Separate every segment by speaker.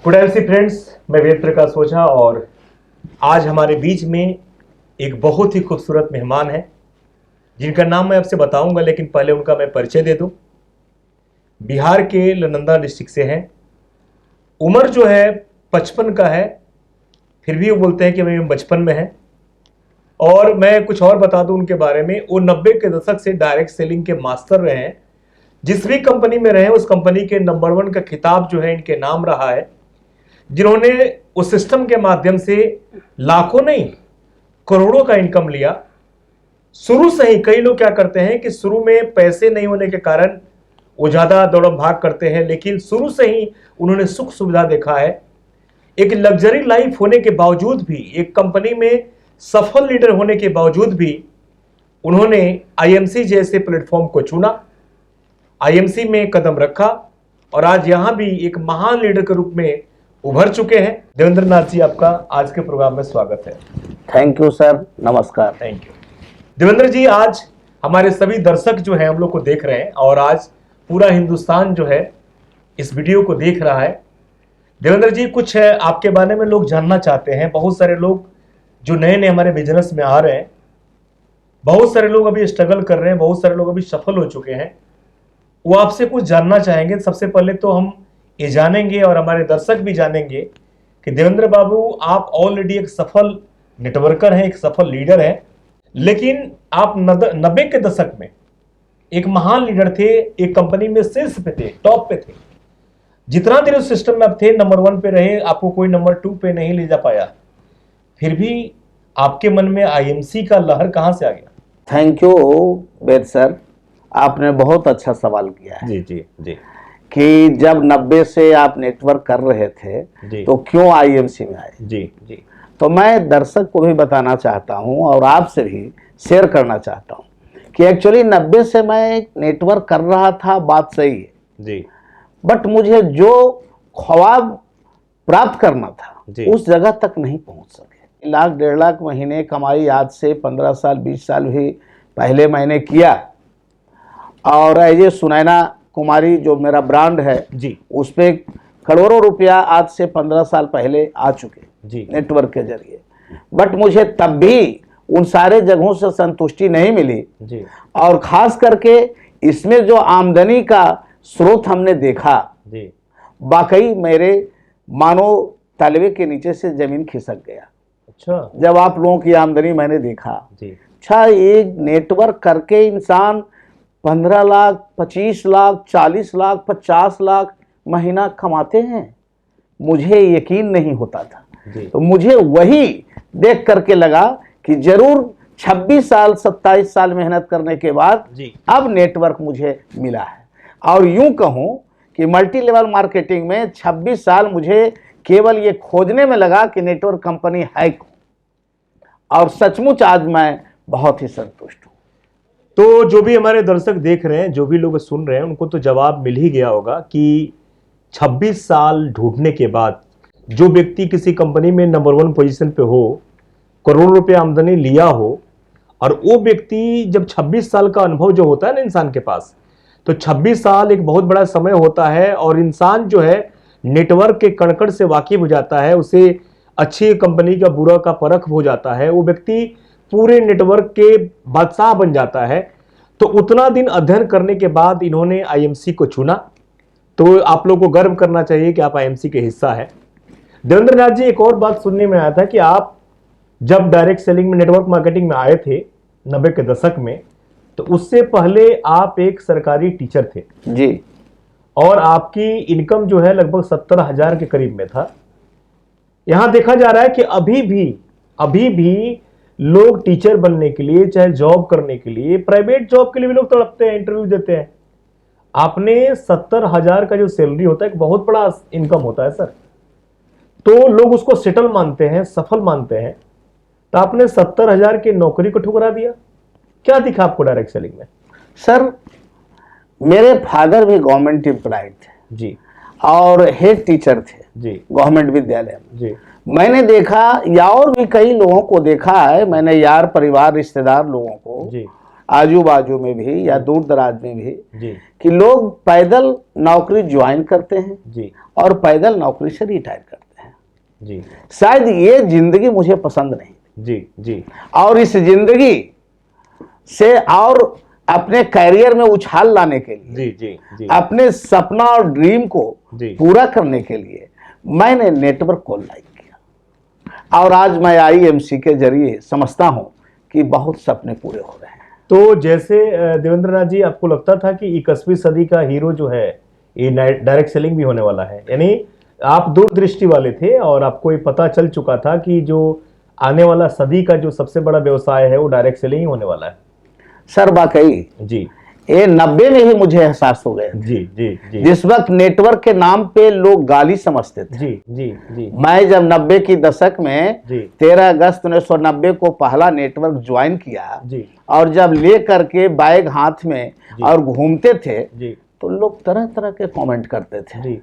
Speaker 1: Good evening friends, मैं वेद प्रकाश ओझा और आज हमारे बीच में एक बहुत ही खूबसूरत मेहमान है जिनका नाम मैं आपसे बताऊंगा, लेकिन पहले उनका मैं परिचय दे दूं। बिहार के नालंदा डिस्ट्रिक्ट से हैं। उम्र जो है 55 का है, फिर भी वो बोलते हैं कि मैं बचपन में है। और मैं कुछ और बता दूं उनके बारे में, वो 90 के दशक से डायरेक्ट सेलिंग के मास्टर रहे हैं। जिस भी कंपनी में रहे उस कंपनी के नंबर 1 का खिताब जो है इनके नाम रहा है, जिन्होंने उस सिस्टम के माध्यम से लाखों नहीं करोड़ों का इनकम लिया। शुरू से ही कई लोग क्या करते हैं कि शुरू में पैसे नहीं होने के कारण वो ज्यादा दौड़म भाग करते हैं, लेकिन शुरू से ही उन्होंने सुख सुविधा देखा है। एक लग्जरी लाइफ होने के बावजूद भी, एक कंपनी में सफल लीडर होने के बावजूद भी उन्होंने आईएमसी जैसे प्लेटफॉर्म को चुना, आईएमसी में कदम रखा और आज यहां भी एक महान लीडर के रूप में उभर चुके हैं। देवेंद्र नाथ जी, आपका आज के प्रोग्राम में स्वागत है।
Speaker 2: थैंक यू सर, नमस्कार।
Speaker 1: थैंक यू देवेंद्र जी। आज हमारे सभी दर्शक जो हैं हम लोग को देख रहे हैं और आज पूरा हिंदुस्तान जो है इस वीडियो को देख रहा है। देवेंद्र जी, कुछ है आपके बारे में लोग जानना चाहते हैं। बहुत सारे लोग जो नए नए हमारे बिजनेस में आ रहे हैं, बहुत सारे लोग अभी स्ट्रगल कर रहे हैं, बहुत सारे लोग अभी सफल हो चुके हैं, वो आपसे कुछ जानना चाहेंगे। सबसे पहले तो हम ये जानेंगे और हमारे दर्शक भी जानेंगे कि देवेंद्र बाबू, आप ऑलरेडी एक सफल नेटवर्कर हैं, एक सफल लीडर हैं, लेकिन आप 90 के दशक में एक महान लीडर थे, एक कंपनी में शीर्ष पे थे, टॉप पे थे। जितना देर उस सिस्टम में आप थे, नंबर 1 पे रहे, आपको कोई नंबर 2 पे नहीं ले जा पाया। फिर भी आपके मन में आईएमसी का लहर कहां से आ गया?
Speaker 2: थैंक यू वेद सर, आपने बहुत अच्छा सवाल किया है।
Speaker 1: जी जी जी।
Speaker 2: कि जब 90 से आप नेटवर्क कर रहे थे तो क्यों आईएमसी में आए?
Speaker 1: जी जी।
Speaker 2: तो मैं दर्शक को भी बताना चाहता हूं और आपसे भी शेयर करना चाहता हूं कि एक्चुअली 90 से मैं नेटवर्क कर रहा था, बात सही है
Speaker 1: जी।
Speaker 2: बट मुझे जो ख्वाब प्राप्त करना था उस जगह तक नहीं पहुंच सके। 1 लाख 1.5 लाख महीने कमाई आज से 15 साल 20 साल भी पहले मैंने किया। और ये सुनैना कुमारी जो मेरा ब्रांड है
Speaker 1: जी,
Speaker 2: उस पे करोड़ों रुपया आज से 15 साल पहले आ चुके
Speaker 1: जी,
Speaker 2: नेटवर्क के जरिए। बट मुझे तब भी उन सारे जगहों से संतुष्टि नहीं मिली
Speaker 1: जी,
Speaker 2: और खास करके इसमें जो आमदनी का स्रोत हमने देखा,
Speaker 1: जी।
Speaker 2: वाकई मेरे मानो तलवे के नीचे से जमीन खिसक गया।
Speaker 1: अच्छा
Speaker 2: जब आप लोगों की आमदनी मैंने देखा,
Speaker 1: जी।
Speaker 2: अच्छा ये नेटवर्क करके इंसान 15 लाख 25 लाख 40 लाख 50 लाख महीना कमाते हैं, मुझे यकीन नहीं होता था। तो मुझे वही देख करके लगा कि जरूर 26 साल 27 साल मेहनत करने के बाद अब नेटवर्क मुझे मिला है। और यूं कहूं कि मल्टी लेवल मार्केटिंग में 26 साल मुझे केवल ये खोजने में लगा कि नेटवर्क कंपनी है कौन, और सचमुच आज मैं बहुत ही संतुष्ट हूं।
Speaker 1: तो जो भी हमारे दर्शक देख रहे हैं, जो भी लोग सुन रहे हैं, उनको तो जवाब मिल ही गया होगा कि 26 साल ढूंढने के बाद जो व्यक्ति किसी कंपनी में नंबर 1 पोजीशन पे हो, करोड़ों रुपए आमदनी लिया हो, और वो व्यक्ति जब 26 साल का अनुभव जो होता है ना इंसान के पास, तो 26 साल एक बहुत बड़ा समय होता है। और इंसान जो है नेटवर्क के कड़कड़ से वाकिफ हो जाता है, उसे अच्छी कंपनी का बुरा का परख हो जाता है, वो व्यक्ति पूरे नेटवर्क के बादशाह बन जाता है। तो उतना दिन अध्ययन करने के बाद इन्होंने आईएमसी को चुना। तो आप लोगों को गर्व करना चाहिए कि आप आईएमसी के हिस्सा हैं। देवेंद्र नाथ जी, एक और बात सुनने में आया था कि आप जब डायरेक्ट सेलिंग में, नेटवर्क मार्केटिंग में आए थे 90 के दशक में, तो उससे पहले आप एक सरकारी टीचर थे
Speaker 2: जी,
Speaker 1: और आपकी इनकम जो है लगभग 70,000 के करीब में था। यहां देखा जा रहा है कि अभी भी लोग टीचर बनने के लिए, चाहे जॉब करने के लिए, प्राइवेट जॉब के लिए भी लोग तड़पते हैं, इंटरव्यू देते हैं। आपने 70,000 का जो सैलरी होता है, एक बहुत बड़ा इनकम होता है सर, तो लोग उसको सेटल मानते हैं, सफल मानते हैं। तो आपने 70,000 की नौकरी को ठुकरा दिया, क्या दिखा आपको डायरेक्ट सेलिंग में?
Speaker 2: सर मेरे फादर भी गवर्नमेंट एम्प्लॉय थे
Speaker 1: जी,
Speaker 2: और हेड टीचर थे
Speaker 1: जी,
Speaker 2: गवर्नमेंट विद्यालय में।
Speaker 1: जी,
Speaker 2: मैंने देखा या और भी कई लोगों को देखा है, मैंने यार परिवार रिश्तेदार लोगों को
Speaker 1: जी,
Speaker 2: आजू बाजू में भी या दूर दराज में भी
Speaker 1: जी
Speaker 2: कि लोग पैदल नौकरी ज्वाइन करते हैं
Speaker 1: जी
Speaker 2: और पैदल नौकरी से रिटायर करते हैं।
Speaker 1: जी
Speaker 2: शायद ये जिंदगी मुझे पसंद नहीं,
Speaker 1: जी जी
Speaker 2: और इस जिंदगी से और अपने कैरियर में उछाल लाने के लिए,
Speaker 1: जी जी जी
Speaker 2: अपने सपना और ड्रीम को
Speaker 1: जी
Speaker 2: पूरा करने के लिए मैंने नेटवर्क को लाइक किया, और आज मैं आईएमसी के जरिए समझता हूं कि बहुत सपने पूरे हो रहे हैं।
Speaker 1: तो जैसे देवेंद्र नाथ जी, आपको लगता था कि 21वीं सदी का हीरो जो है ये डायरेक्ट सेलिंग भी होने वाला है, यानी आप दूरदृष्टि वाले थे और आपको ये पता चल चुका था कि जो आने वाला सदी का जो सबसे बड़ा व्यवसाय है वो डायरेक्ट सेलिंग ही होने वाला है?
Speaker 2: सर वाकई
Speaker 1: जी
Speaker 2: ये 90 में ही मुझे एहसास हो गया,
Speaker 1: जी जी जी
Speaker 2: जिस वक्त नेटवर्क के नाम पे लोग गाली समझते थे।
Speaker 1: जी जी जी
Speaker 2: मैं जब 90 की दशक में
Speaker 1: जी
Speaker 2: 13 अगस्त 1990 को पहला नेटवर्क ज्वाइन किया,
Speaker 1: जी
Speaker 2: और जब ले करके बैग हाथ में
Speaker 1: जी।
Speaker 2: और घूमते थे
Speaker 1: जी
Speaker 2: तो लोग तरह तरह के कमेंट करते थे।
Speaker 1: जी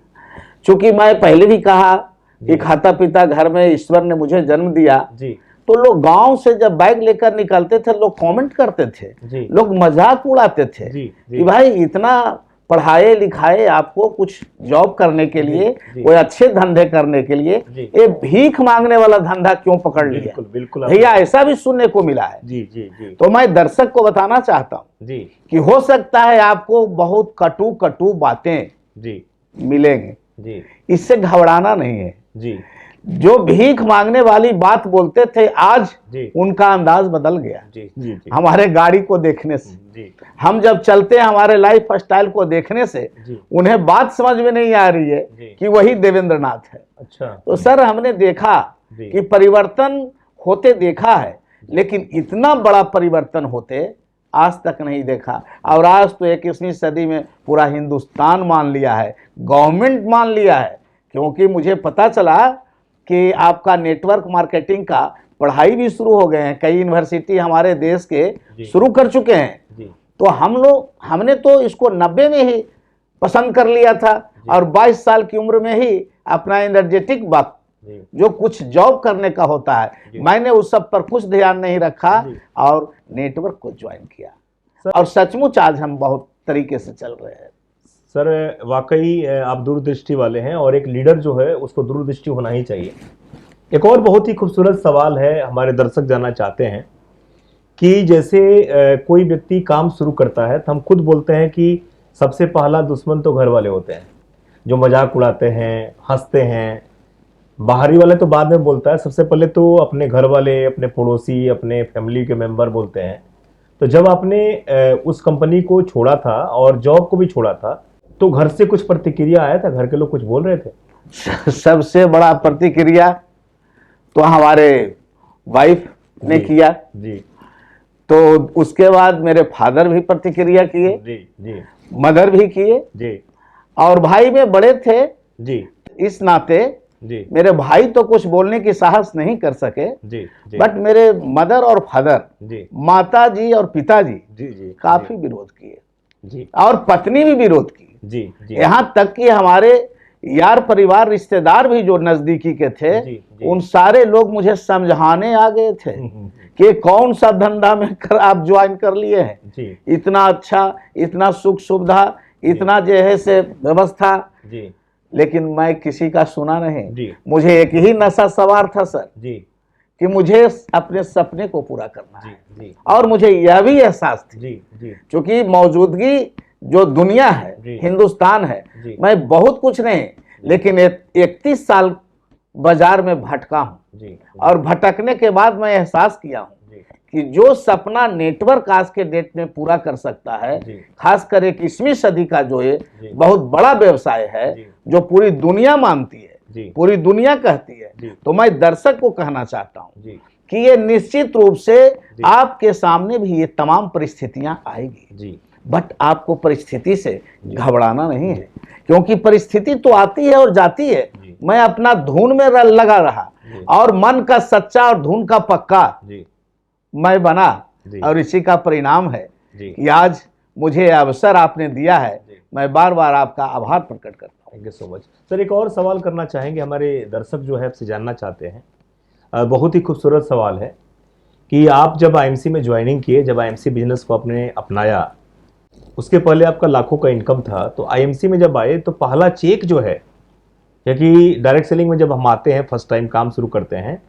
Speaker 2: चूंकि मैं पहले भी कहा
Speaker 1: जी।
Speaker 2: कि खाता पिता घर में ईश्वर ने मुझे जन्म दिया,
Speaker 1: जी
Speaker 2: तो लोग गांव से जब बैग लेकर निकलते थे लोग कमेंट करते थे,
Speaker 1: जी
Speaker 2: लोग मजाक उड़ाते थे
Speaker 1: जी
Speaker 2: कि
Speaker 1: जी
Speaker 2: भाई इतना पढ़ाए लिखाए आपको कुछ जॉब करने के लिए,
Speaker 1: जी।
Speaker 2: कोई अच्छे धंधे करने के लिए
Speaker 1: जी।
Speaker 2: ये भीख मांगने वाला धंधा क्यों पकड़ लिया?
Speaker 1: बिल्कुल बिल्कुल
Speaker 2: भैया ऐसा भी सुनने को मिला है।
Speaker 1: जी जी जी
Speaker 2: तो मैं दर्शक को बताना चाहता हूं
Speaker 1: जी
Speaker 2: कि हो सकता है आपको बहुत कटु कटु बातें
Speaker 1: जी
Speaker 2: मिलेंगे,
Speaker 1: जी
Speaker 2: इससे घबराना नहीं है।
Speaker 1: जी
Speaker 2: जो भीख मांगने वाली बात बोलते थे आज
Speaker 1: जी
Speaker 2: उनका अंदाज बदल गया।
Speaker 1: जी जी जी
Speaker 2: हमारे गाड़ी को देखने से,
Speaker 1: जी
Speaker 2: हम जब चलते हैं हमारे लाइफ स्टाइल को देखने से
Speaker 1: जी
Speaker 2: उन्हें बात समझ में नहीं आ रही है
Speaker 1: जी।
Speaker 2: कि वही देवेंद्र नाथ है।
Speaker 1: अच्छा
Speaker 2: तो सर हमने देखा
Speaker 1: जी।
Speaker 2: कि परिवर्तन होते देखा है, लेकिन इतना बड़ा परिवर्तन होते आज तक नहीं देखा। और आज तो 21वीं सदी में पूरा हिंदुस्तान मान लिया है, गवर्नमेंट मान लिया है, क्योंकि मुझे पता चला कि आपका नेटवर्क मार्केटिंग का पढ़ाई भी शुरू हो गए हैं, कई यूनिवर्सिटी हमारे देश के
Speaker 1: जी।
Speaker 2: शुरू कर चुके हैं।
Speaker 1: जी
Speaker 2: तो हमने तो इसको 90 में ही पसंद कर लिया था, और 22 साल की उम्र में ही अपना एनर्जेटिक वक्त
Speaker 1: जी
Speaker 2: जो कुछ जॉब करने का होता है,
Speaker 1: जी।
Speaker 2: मैंने उस सब पर कुछ ध्यान नहीं रखा
Speaker 1: जी।
Speaker 2: और नेटवर्क को ज्वाइन किया,
Speaker 1: सर-
Speaker 2: और सचमुच आज हम बहुत तरीके से चल रहे हैं।
Speaker 1: सर वाकई आप दूरदृष्टि वाले हैं, और एक लीडर जो है उसको दूरदृष्टि होना ही चाहिए। एक और बहुत ही खूबसूरत सवाल है, हमारे दर्शक जानना चाहते हैं कि जैसे कोई व्यक्ति काम शुरू करता है तो हम खुद बोलते हैं कि सबसे पहला दुश्मन तो घर वाले होते हैं, जो मजाक उड़ाते हैं, हंसते हैं। बाहरी वाले तो बाद में बोलता है, सबसे पहले तो अपने घर वाले, अपने पड़ोसी, अपने फैमिली के मेंबर बोलते हैं। तो जब आपने उस कंपनी को छोड़ा था और जॉब को भी छोड़ा था, तो घर से कुछ प्रतिक्रिया आया था? घर के लोग कुछ बोल रहे थे?
Speaker 2: सबसे बड़ा प्रतिक्रिया तो हमारे वाइफ ने
Speaker 1: जी।
Speaker 2: किया,
Speaker 1: जी
Speaker 2: तो उसके बाद मेरे फादर भी प्रतिक्रिया किए,
Speaker 1: जी जी
Speaker 2: मदर भी किए,
Speaker 1: जी
Speaker 2: और भाई में बड़े थे,
Speaker 1: जी
Speaker 2: इस नाते
Speaker 1: जी
Speaker 2: मेरे भाई तो कुछ बोलने की साहस नहीं कर सके,
Speaker 1: जी जी
Speaker 2: बट मेरे मदर और फादर,
Speaker 1: जी
Speaker 2: माता जी और पिताजी
Speaker 1: जी जी
Speaker 2: काफी विरोध किए,
Speaker 1: जी
Speaker 2: और पत्नी भी विरोध की।
Speaker 1: जी जी
Speaker 2: यहाँ तक कि हमारे यार परिवार रिश्तेदार भी जो नजदीकी के थे,
Speaker 1: जी, जी।
Speaker 2: उन सारे लोग मुझे समझाने आ गए थे कि कौन सा धंधा में आप ज्वाइन कर लिए हैं,
Speaker 1: जी
Speaker 2: इतना अच्छा, इतना सुख सुविधा, इतना जो है से व्यवस्था।
Speaker 1: जी
Speaker 2: लेकिन मैं किसी का सुना नहीं।
Speaker 1: जी
Speaker 2: मुझे एक ही नशा सवार था सर,
Speaker 1: जी
Speaker 2: कि मुझे अपने सपने को पूरा करना
Speaker 1: जी
Speaker 2: है,
Speaker 1: जी
Speaker 2: और मुझे यह भी एहसास थी
Speaker 1: जी जी
Speaker 2: क्योंकि मौजूदगी जो दुनिया है,
Speaker 1: जी।
Speaker 2: हिंदुस्तान है,
Speaker 1: जी।
Speaker 2: मैं बहुत कुछ नहीं, लेकिन 31 साल बाजार में भटका हूं,
Speaker 1: जी
Speaker 2: और भटकने के बाद मैं एहसास किया हूं
Speaker 1: जी
Speaker 2: कि जो सपना नेटवर्क आज के डेट में पूरा कर सकता है,
Speaker 1: जी।
Speaker 2: खासकर 21वीं सदी का जो ये
Speaker 1: जी।
Speaker 2: बहुत बड़ा व्यवसाय है,
Speaker 1: जी।
Speaker 2: जो पूरी दुनिया मानती है,
Speaker 1: जी
Speaker 2: पूरी दुनिया कहती है,
Speaker 1: जी।
Speaker 2: तो मैं दर्शक को कहना चाहता हूं
Speaker 1: जी
Speaker 2: कि ये निश्चित रूप से आपके सामने भी ये तमाम परिस्थितियां आएगी,
Speaker 1: जी
Speaker 2: बट आपको परिस्थिति से घबराना नहीं है, क्योंकि परिस्थिति तो आती है और जाती है।
Speaker 1: जी।
Speaker 2: मैं अपना धुन में लगा रहा,
Speaker 1: जी।
Speaker 2: और मन का सच्चा और धुन का पक्का
Speaker 1: जी
Speaker 2: मैं बना,
Speaker 1: जी।
Speaker 2: और इसी का परिणाम है
Speaker 1: जी
Speaker 2: कि आज मुझे अवसर आपने दिया है।
Speaker 1: जी।
Speaker 2: मैं बार बार आपका आभार प्रकट करता हूँ।
Speaker 1: Thank you so much sir. एक और सवाल करना चाहेंगे, हमारे दर्शक जो है आपसे जानना चाहते हैं, बहुत ही खूबसूरत सवाल है कि आप जब आईएमसी में ज्वाइनिंग किए, जब आईएमसी बिजनेस को आपने अपनाया, उसके पहले आपका लाखों का इनकम था, तो आईएमसी में जब आए तो पहला चेक जो है, क्योंकि डायरेक्ट सेलिंग में जब हम आते हैं फर्स्ट टाइम काम शुरू करते हैं,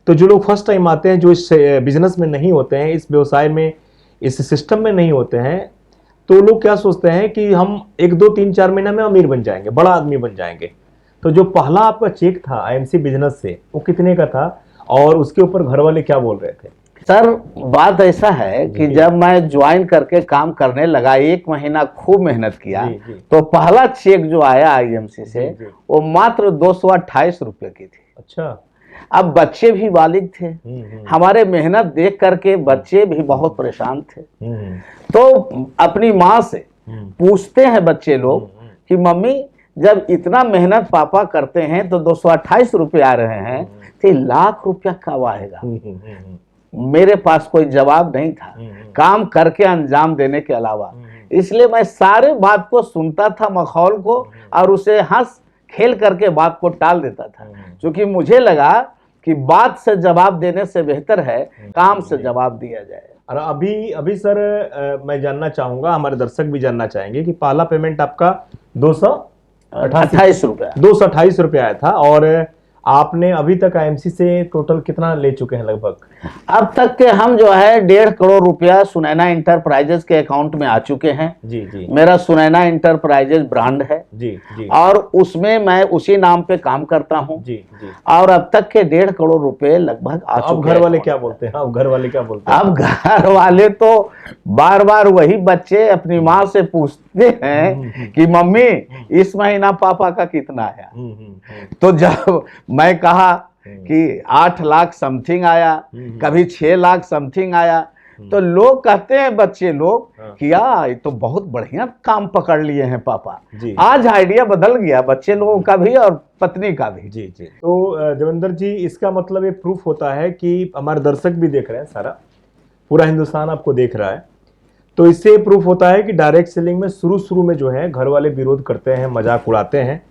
Speaker 1: तो जो लोग फर्स्ट टाइम आते हैं, जो इस बिजनेस में नहीं होते हैं, इस व्यवसाय में, इस सिस्टम में नहीं होते हैं, तो लोग क्या सोचते हैं कि हम 1 2 3 4 महीना में अमीर बन जाएंगे, बड़ा आदमी बन जाएंगे। तो जो पहला आपका चेक था आईएमसी बिजनेस से, वो कितने का था और उसके ऊपर घर वाले क्या बोल रहे थे?
Speaker 2: सर, बात ऐसा है कि जब मैं ज्वाइन करके काम करने लगा, 1 महीना खूब मेहनत किया, तो पहला चेक जो आया आईएमसी से वो मात्र 228 रुपए की थी।
Speaker 1: अच्छा।
Speaker 2: अब बच्चे भी बालिग थे, हमारे मेहनत देख करके बच्चे भी बहुत परेशान थे। तो अपनी माँ से पूछते हैं बच्चे लोग कि मम्मी, जब इतना मेहनत पापा करते हैं तो 228 रुपये आ रहे हैं, तो 1 लाख रुपया कब आएगा? मेरे पास कोई जवाब नहीं था काम करके अंजाम देने के अलावा। इसलिए मैं सारे बात को सुनता था, माहौल को, और उसे हंस खेल करके बात को टाल देता था, क्योंकि मुझे लगा कि बात से जवाब देने से बेहतर है काम से जवाब दिया जाए।
Speaker 1: और अभी सर मैं जानना चाहूंगा, हमारे दर्शक भी जानना चाहेंगे कि पहला पेमेंट आपका
Speaker 2: 228 रुपया
Speaker 1: 228 रुपया आया था, और आपने अभी तक आईएमसी से टोटल कितना ले चुके हैं लगभग?
Speaker 2: अब तक के हम जो है 1.5 करोड़ रुपया सुनैना इंटरप्राइजेज के अकाउंट में आ चुके हैं।
Speaker 1: जी जी।
Speaker 2: मेरा सुनैना इंटरप्राइजेज ब्रांड है।
Speaker 1: जी जी।
Speaker 2: और उसमें मैं उसी नाम पे काम करता हूँ।
Speaker 1: जी जी।
Speaker 2: और अब तक के 1.5 करोड़ रुपए लगभग आ चुके हैं।
Speaker 1: अब घर वाले क्या बोलते हैं? अब घर वाले क्या बोलते हैं?
Speaker 2: अब घर वाले तो बार बार वही बच्चे अपनी माँ से पूछते हैं कि मम्मी, इस महीना पापा का कितना आया? तो जब मैं कहा कि 8 लाख समथिंग आया, कभी 6 लाख समथिंग आया, तो लोग कहते हैं, बच्चे लोग, कि यार ये तो बहुत बढ़िया काम पकड़ लिए हैं पापा। आज आइडिया बदल गया बच्चे लोगों का भी और पत्नी का भी।
Speaker 1: जी जी। तो देवेंद्र जी, इसका मतलब ये प्रूफ होता है कि हमारे दर्शक भी देख रहे हैं, सारा पूरा हिंदुस्तान आपको देख रहा है, तो इससे प्रूफ होता है कि डायरेक्ट सेलिंग में शुरू में जो है घर वाले विरोध करते हैं, मजाक उड़ाते हैं।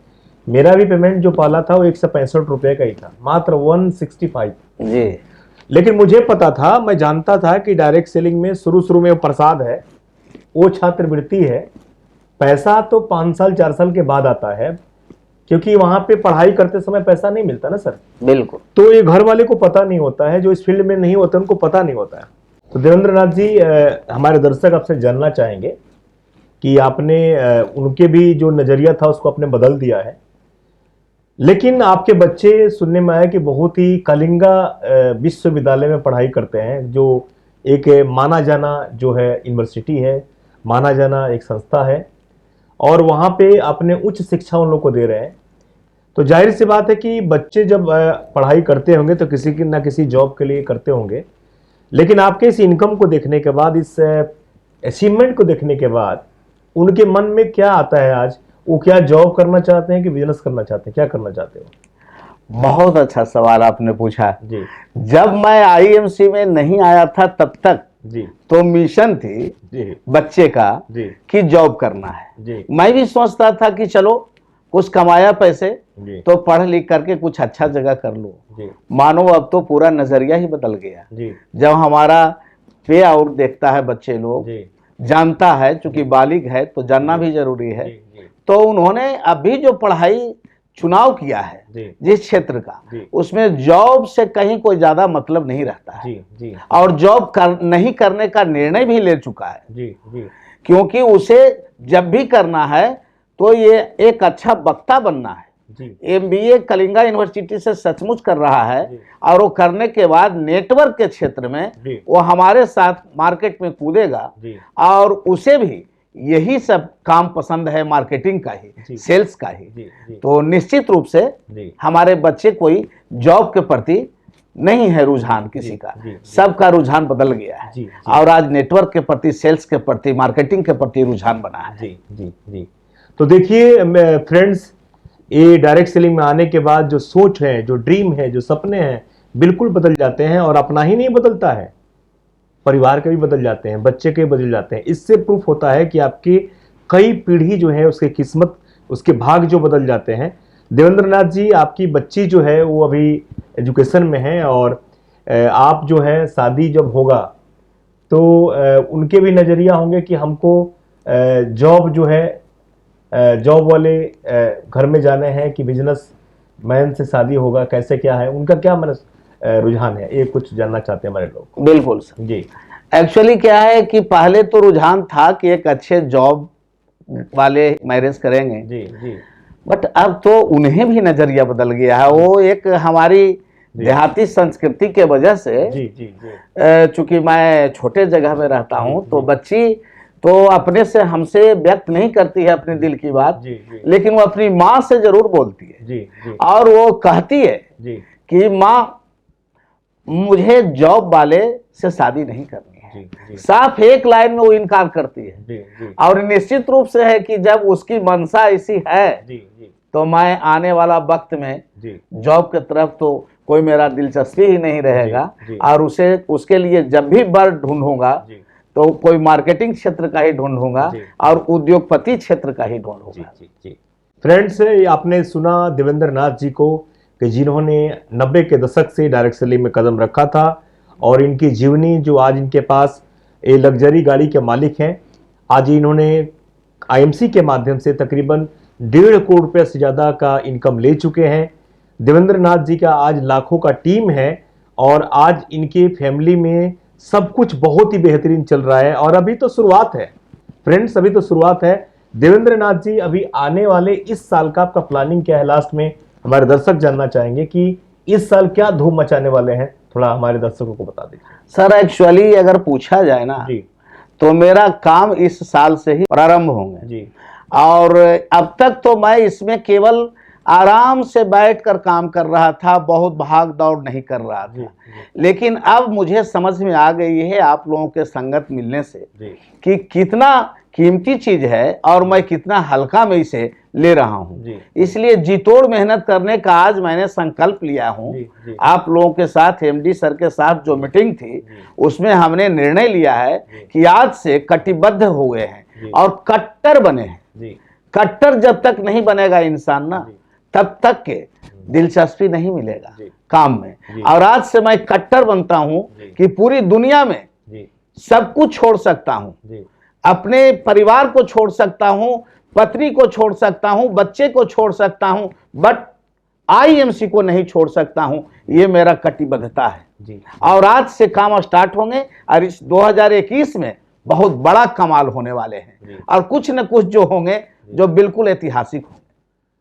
Speaker 1: मेरा भी पेमेंट जो पाला था वो 165 रुपये का ही था, मात्र 165
Speaker 2: जी।
Speaker 1: लेकिन मुझे पता था, मैं जानता था कि डायरेक्ट सेलिंग में शुरू में वो प्रसाद है, वो छात्रवृत्ति है, पैसा तो 5 साल 4 साल के बाद आता है, क्योंकि वहां पे पढ़ाई करते समय पैसा नहीं मिलता ना सर।
Speaker 2: बिल्कुल। तो
Speaker 1: ये घर वाले को पता नहीं होता है, जो इस फील्ड में नहीं होते उनको पता नहीं होता है। तो देवेंद्र नाथ जी, हमारे दर्शक आपसे जानना चाहेंगे कि आपने उनके भी जो नजरिया था उसको आपने बदल दिया है, लेकिन आपके बच्चे सुनने में आया कि बहुत ही कलिंगा विश्वविद्यालय में पढ़ाई करते हैं, जो एक माना जाना जो है यूनिवर्सिटी है, माना जाना एक संस्था है, और वहाँ पे अपने उच्च शिक्षा उन लोग को दे रहे हैं। तो जाहिर सी बात है कि बच्चे जब पढ़ाई करते होंगे तो किसी की ना किसी जॉब के लिए करते होंगे, लेकिन आपके इस इनकम को देखने के बाद, इस अचीवमेंट को देखने के बाद उनके मन में क्या आता है आज? वो क्या जॉब करना चाहते हैं कि बिजनेस करना चाहते हैं? क्या करना चाहते हो?
Speaker 2: बहुत अच्छा सवाल आपने पूछा
Speaker 1: जी।
Speaker 2: जब मैं आईएमसी में नहीं आया था तब तक
Speaker 1: जी
Speaker 2: तो मिशन थी
Speaker 1: जी
Speaker 2: बच्चे का
Speaker 1: जी
Speaker 2: कि जॉब करना है।
Speaker 1: जी।
Speaker 2: मैं भी सोचता था कि चलो कुछ कमाया पैसे
Speaker 1: जी।
Speaker 2: तो पढ़ लिख करके कुछ अच्छा जगह कर लो।
Speaker 1: जी।
Speaker 2: मानो अब तो पूरा नजरिया ही बदल गया।
Speaker 1: जी।
Speaker 2: जब हमारा पे आउट देखता है बच्चे लोग,
Speaker 1: जी।
Speaker 2: जानता है, चूंकि बालिग है तो जानना भी जरूरी है,
Speaker 1: जी।
Speaker 2: तो उन्होंने अभी जो पढ़ाई चुनाव किया है जिस क्षेत्र का, उसमें जॉब से कहीं कोई ज्यादा मतलब नहीं रहता है।
Speaker 1: जी।
Speaker 2: और जॉब नहीं करने का निर्णय भी ले चुका है।
Speaker 1: जी। जी।
Speaker 2: क्योंकि उसे जब भी करना है तो ये एक अच्छा वक्ता बनना है। MBA कलिंगा यूनिवर्सिटी से सचमुच कर रहा है, और वो करने के बाद नेटवर्क के क्षेत्र में वो हमारे साथ मार्केट में कूदेगा, और उसे भी यही सब काम पसंद है, मार्केटिंग का ही, सेल्स का ही। तो निश्चित रूप से हमारे बच्चे कोई जॉब के प्रति नहीं है रुझान किसी का, सबका रुझान बदल गया है, और आज नेटवर्क के प्रति, सेल्स के प्रति, मार्केटिंग के प्रति रुझान बना है।
Speaker 1: जी जी जी। तो देखिए फ्रेंड्स, ये डायरेक्ट सेलिंग में आने के बाद जो सोच है, जो ड्रीम है, जो सपने हैं, बिल्कुल बदल जाते हैं, और अपना ही नहीं बदलता है, परिवार के भी बदल जाते हैं, बच्चे के बदल जाते हैं। इससे प्रूफ होता है कि आपकी कई पीढ़ी जो है उसकी किस्मत, उसके भाग जो बदल जाते हैं। देवेंद्र नाथ जी, आपकी बच्ची जो है वो अभी एजुकेशन में है, और आप जो है शादी जब होगा तो उनके भी नज़रिया होंगे कि हमको जॉब जो है जॉब वाले घर में जाने हैं कि बिजनेस मैन से शादी होगा, कैसे क्या है उनका क्या रुझान है, ये कुछ जानना चाहते हैं हमारे लोग।
Speaker 2: बिल्कुल सर
Speaker 1: जी।
Speaker 2: एक्चुअली क्या है कि पहले तो रुझान था कि एक अच्छे जॉब वाले मैरिज करेंगे,
Speaker 1: जी जी।
Speaker 2: बट अब तो उन्हें भी नजरिया बदल गया है। वो एक हमारी देहाती संस्कृति के वजह से,
Speaker 1: जी जी जी,
Speaker 2: चूंकि मैं छोटे जगह में रहता हूँ, तो बच्ची तो अपने से हमसे व्यक्त नहीं करती है अपने दिल की बात,
Speaker 1: जी जी,
Speaker 2: लेकिन वो अपनी माँ से जरूर बोलती है।
Speaker 1: जी जी,
Speaker 2: और वो कहती है
Speaker 1: जी
Speaker 2: कि माँ मुझे जॉब वाले से शादी नहीं करनी है।
Speaker 1: जी जी,
Speaker 2: साफ एक लाइन में वो इनकार करती है।
Speaker 1: जी जी,
Speaker 2: और निश्चित रूप से है कि जब उसकी मंशा ऐसी है
Speaker 1: जी जी,
Speaker 2: तो मैं आने वाला वक्त में
Speaker 1: जी
Speaker 2: जॉब की तरफ तो कोई मेरा दिलचस्पी ही नहीं रहेगा।
Speaker 1: जी, जी।
Speaker 2: और उसे उसके लिए जब भी बर ढूंढूंगा
Speaker 1: जी
Speaker 2: तो कोई मार्केटिंग क्षेत्र का ही ढूंढूंगा
Speaker 1: जी,
Speaker 2: और उद्योगपति क्षेत्र का ही ढूंढूंगा।
Speaker 1: जी जी। फ्रेंड्स, आपने सुना देवेंद्र नाथ जी को कि जिन्होंने 90 के दशक से डायरेक्ट सेलिंग में कदम रखा था और इनकी जीवनी जो आज इनके पास ये लग्जरी गाड़ी के मालिक हैं। आज इन्होंने आईएमसी के माध्यम से तकरीबन 1.5 करोड़ रुपये से ज़्यादा का इनकम ले चुके हैं। देवेंद्र नाथ जी का आज लाखों का टीम है और आज इनके फैमिली में सब कुछ बहुत ही बेहतरीन चल रहा है और अभी तो शुरुआत है फ्रेंड्स, अभी तो शुरुआत है। देवेंद्र नाथ जी, अभी आने वाले इस साल का आपका प्लानिंग क्या है? लास्ट में हमारे दर्शक जानना चाहेंगे कि इस साल क्या धूम मचाने वाले हैं, थोड़ा हमारे दर्शकों को बता दीजिए।
Speaker 2: सर एक्चुअली अगर पूछा जाए ना
Speaker 1: जी
Speaker 2: तो मेरा काम इस साल से ही प्रारंभ होंगे
Speaker 1: जी,
Speaker 2: और अब तक तो मैं इसमें केवल आराम से बैठकर काम कर रहा था, बहुत भाग दौड़ नहीं कर रहा
Speaker 1: जी
Speaker 2: था।
Speaker 1: जी,
Speaker 2: लेकिन अब मुझे समझ में आ गई है आप लोगों के संगत मिलने से
Speaker 1: जी
Speaker 2: कि कितना कीमती चीज है और मैं कितना हल्का में इसे ले रहा हूं।
Speaker 1: जी,
Speaker 2: इसलिए जी तोड़ मेहनत करने का आज मैंने संकल्प लिया हूं।
Speaker 1: जी, जी।
Speaker 2: आप लोगों के साथ एमडी सर के साथ जो मीटिंग थी उसमें हमने निर्णय लिया है कि आज से कटिबद्ध हो गए हैं और कट्टर बने हैं।
Speaker 1: जी
Speaker 2: कट्टर जब तक नहीं बनेगा इंसान ना, तब तक के दिलचस्पी नहीं मिलेगा
Speaker 1: जी,
Speaker 2: काम में।
Speaker 1: जी।
Speaker 2: और आज से मैं कट्टर बनता हूं
Speaker 1: जी।
Speaker 2: कि पूरी दुनिया में
Speaker 1: जी
Speaker 2: सब कुछ छोड़ सकता हूं,
Speaker 1: जी,
Speaker 2: अपने परिवार को छोड़ सकता हूं, पत्नी को छोड़ सकता हूं, बच्चे को छोड़ सकता हूं, बट आईएमसी को नहीं छोड़ सकता हूं। ये मेरा कटिबद्धता है
Speaker 1: जी।
Speaker 2: और आज से काम स्टार्ट होंगे और इस 2021 में बहुत बड़ा कमाल होने वाले हैं और कुछ न कुछ जो होंगे जो बिल्कुल ऐतिहासिक होंगे।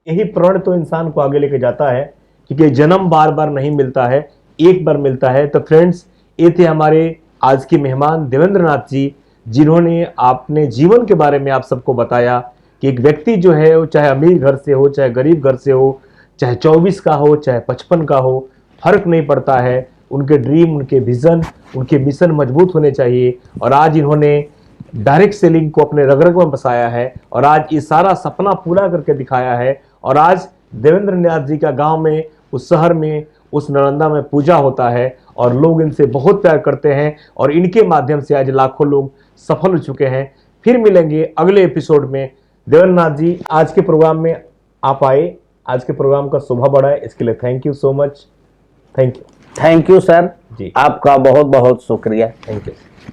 Speaker 1: यही प्रण तो इंसान को आगे लेके जाता है, क्योंकि जन्म बार बार नहीं मिलता है, एक बार मिलता है। तो फ्रेंड्स, ये थे हमारे आज के मेहमान देवेंद्र नाथ जी, जिन्होंने अपने जीवन के बारे में आप सबको बताया कि एक व्यक्ति जो है वो चाहे अमीर घर से हो, चाहे गरीब घर से हो, चाहे 24 का हो, चाहे 55 का हो, फर्क नहीं पड़ता है। उनके ड्रीम, उनके विजन, उनके मिशन मजबूत होने चाहिए। और आज इन्होंने डायरेक्ट सेलिंग को अपने रग रग में बसाया है और आज ये सारा सपना पूरा करके दिखाया है। और आज देवेंद्र नाथ जी का गांव में, उस शहर में, उस नालंदा में पूजा होता है और लोग इनसे बहुत प्यार करते हैं और इनके माध्यम से आज लाखों लोग सफल हो चुके हैं। फिर मिलेंगे अगले एपिसोड में। देवेंद्र नाथ जी, आज के प्रोग्राम में आप आए, आज के प्रोग्राम का शोभा बढ़ाए, इसके लिए thank you so much. Thank you.
Speaker 2: Thank you sir
Speaker 1: ji,
Speaker 2: आपका बहुत बहुत शुक्रिया।
Speaker 1: Thank you.